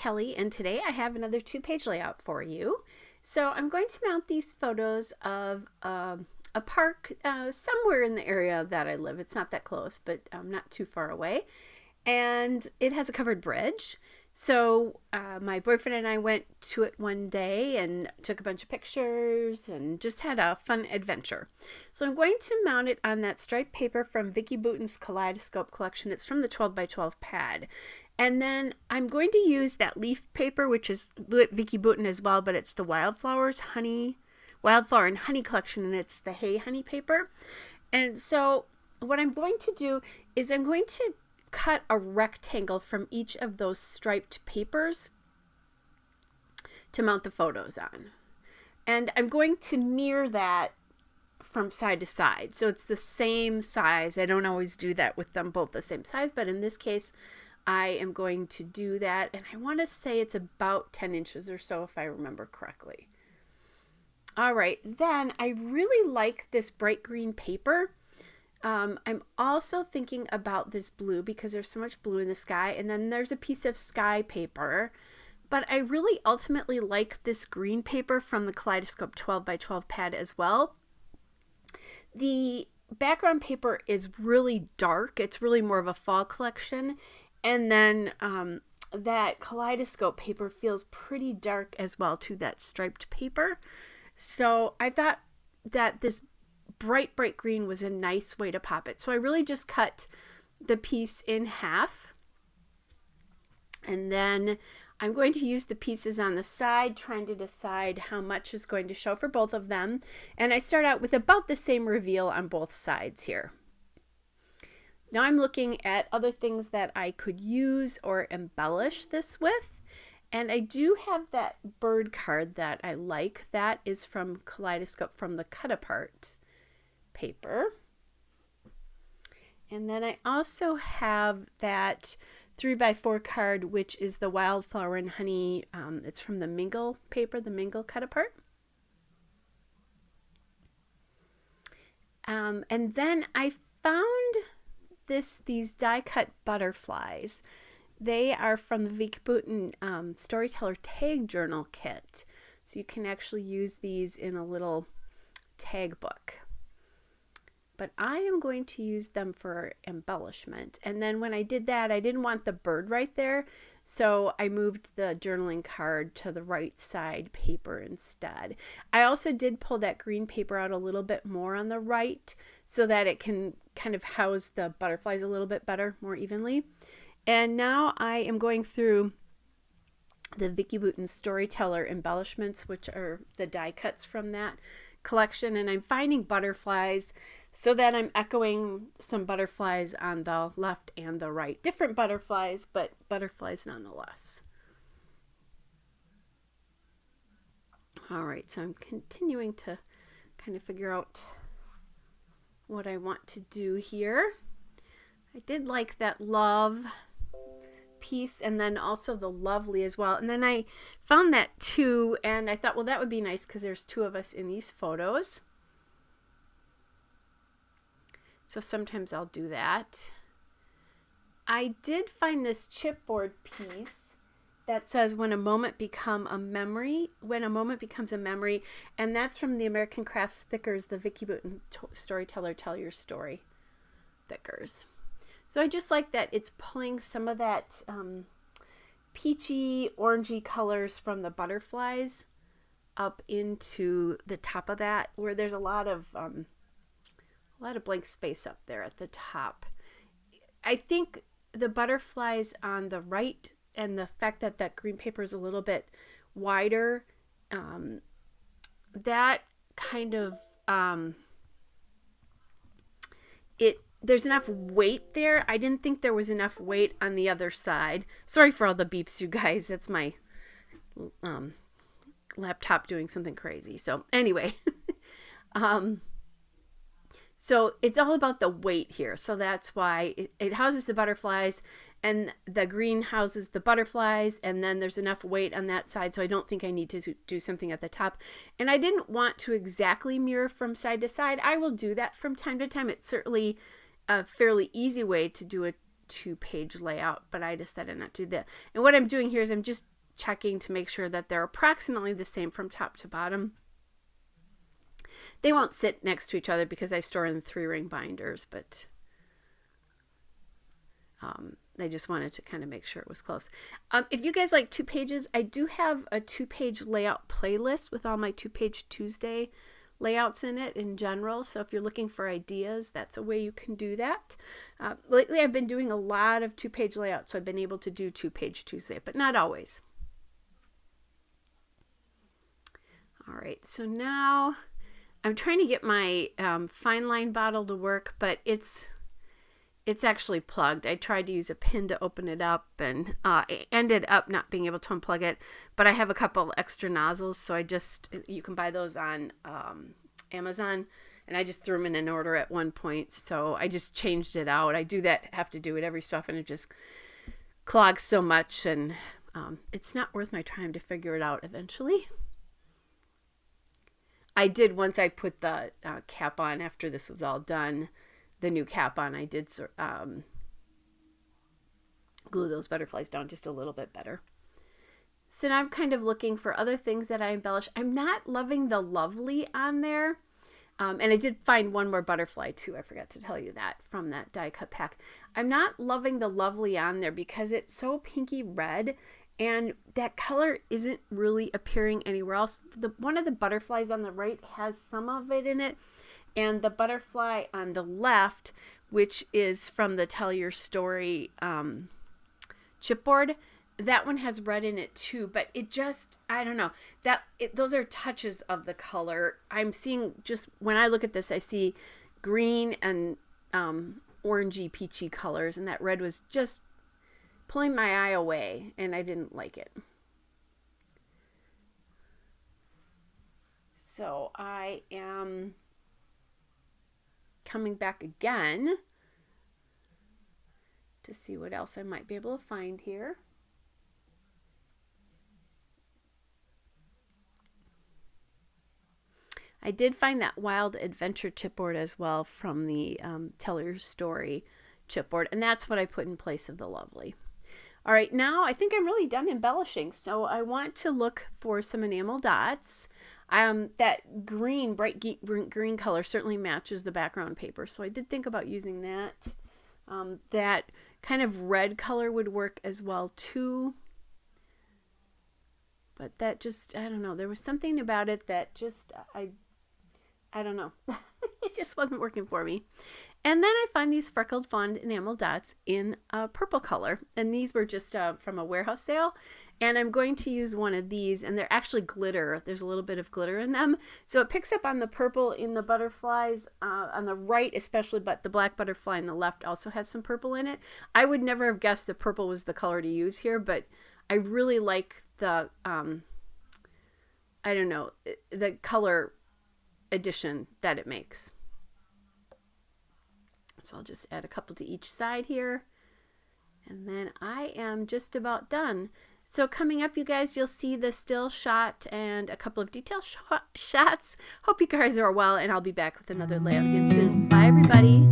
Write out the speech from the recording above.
Kelly, and today I have another 2-page layout for you. So I'm going to mount these photos of a park somewhere in the area that I live. It's not that close, but not too far away. And it has a covered bridge. So my boyfriend and I went to it one day and took a bunch of pictures and just had a fun adventure. So I'm going to mount it on that striped paper from Vicki Boutin's Kaleidoscope collection. It's from the 12 by 12 pad. And then I'm going to use that leaf paper, which is Vicki Boutin as well, but it's the Wildflower and Honey collection, and it's the Hay Honey paper. And so what I'm going to do is I'm going to cut a rectangle from each of those striped papers to mount the photos on. And I'm going to mirror that from side to side. So it's the same size. I don't always do that with them both the same size, but in this case, I am going to do that. And I want to say it's about 10 inches or so, if I remember correctly. All right, then I really like this bright green paper. I'm also thinking about this blue because there's so much blue in the sky, and then there's a piece of sky paper. But I really ultimately like this green paper from the Kaleidoscope 12 by 12 pad as well. The background paper is really dark. It's really more of a fall collection. And then that Kaleidoscope paper feels pretty dark as well to that striped paper. So I thought that this bright green was a nice way to pop it. So I really just cut the piece in half. And then I'm going to use the pieces on the side, trying to decide how much is going to show for both of them. And I start out with about the same reveal on both sides here. Now I'm looking at other things that I could use or embellish this with. And I do have that bird card that I like. That is from Kaleidoscope from the Cut Apart paper. And then I also have that 3x4 card, which is the Wildflower and Honey. It's from the Mingle paper, the Mingle Cut Apart. And then I found these die cut butterflies. They are from the Vicki Boutin Storyteller Tag Journal Kit. So you can actually use these in a little tag book. But I am going to use them for embellishment. And then when I did that, I didn't want the bird right there. So I moved the journaling card to the right side paper instead. I also did pull that green paper out a little bit more on the right so that it can kind of house the butterflies a little bit better, more evenly. And now I am going through the Vicki Boutin Storyteller embellishments, which are the die cuts from that collection. And I'm finding butterflies so that I'm echoing some butterflies on the left and the right. Different butterflies, but butterflies nonetheless. All right, so I'm continuing to kind of figure out what I want to do here. I did like that love piece and then also the lovely as well. And then I found that too, and I thought, well, that would be nice because there's two of us in these photos. So sometimes I'll do that. I did find this chipboard piece that says when a moment becomes a memory, and that's from the American Crafts Thickers, the Vicki Boutin Storyteller Tell Your Story thickers. So I just like that it's pulling some of that peachy, orangey colors from the butterflies up into the top of that, where there's a lot of blank space up there at the top. I think the butterflies on the right and the fact that that green paper is a little bit wider, that kind of, there's enough weight there. I didn't think there was enough weight on the other side. Sorry for all the beeps, you guys. That's my laptop doing something crazy. So anyway, so it's all about the weight here. So that's why it houses the butterflies and the green houses the butterflies, and then there's enough weight on that side. So I don't think I need to do something at the top. And I didn't want to exactly mirror from side to side. I will do that from time to time. It's certainly a fairly easy way to do a 2-page layout, but I decided not to do that. And what I'm doing here is I'm just checking to make sure that they're approximately the same from top to bottom. They won't sit next to each other because I store in 3-ring binders, but I just wanted to kind of make sure it was close. If you guys like 2 pages, I do have a 2-page layout playlist with all my 2-page Tuesday layouts in it in general. So if you're looking for ideas, that's a way you can do that. Lately, I've been doing a lot of 2-page layouts, so I've been able to do 2-page Tuesday, but not always. All right, so now I'm trying to get my fine line bottle to work, but it's actually plugged. I tried to use a pin to open it up and ended up not being able to unplug it, but I have a couple extra nozzles, so you can buy those on Amazon, and I just threw them in an order at one point, so I just changed it out. I have to do it every so often, and it just clogs so much, and it's not worth my time to figure it out eventually. I did, once I put the cap on after this was all done, the new cap on, I did glue those butterflies down just a little bit better. So now I'm kind of looking for other things that I embellish. I'm not loving the lovely on there. And I did find one more butterfly too. I forgot to tell you that from that die cut pack. I'm not loving the lovely on there because it's so pinky red and that color isn't really appearing anywhere else. One of the butterflies on the right has some of it in it. And the butterfly on the left, which is from the Tell Your Story chipboard, that one has red in it too, but it just, I don't know, those are touches of the color. I'm seeing, just when I look at this, I see green and orangey peachy colors, and that red was just pulling my eye away, and I didn't like it. So I am coming back again to see what else I might be able to find here. I did find that Wild Adventure chipboard as well from the Tell Your Story chipboard, and that's what I put in place of the lovely. All right, now I think I'm really done embellishing, so I want to look for some enamel dots. That green, bright green color certainly matches the background paper, so I did think about using that. That kind of red color would work as well too, but that just, I don't know, there was something about it that just, I don't know, it just wasn't working for me. And then I find these freckled fawn enamel dots in a purple color, and these were just from a warehouse sale. And I'm going to use one of these, and they're actually glitter. There's a little bit of glitter in them. So it picks up on the purple in the butterflies on the right especially, but the black butterfly on the left also has some purple in it. I would never have guessed that purple was the color to use here, but I really like the, I don't know, the color addition that it makes. So I'll just add a couple to each side here. And then I am just about done. So coming up, you guys, you'll see the still shot and a couple of detail shots. Hope you guys are well, and I'll be back with another layout again soon. Bye, everybody.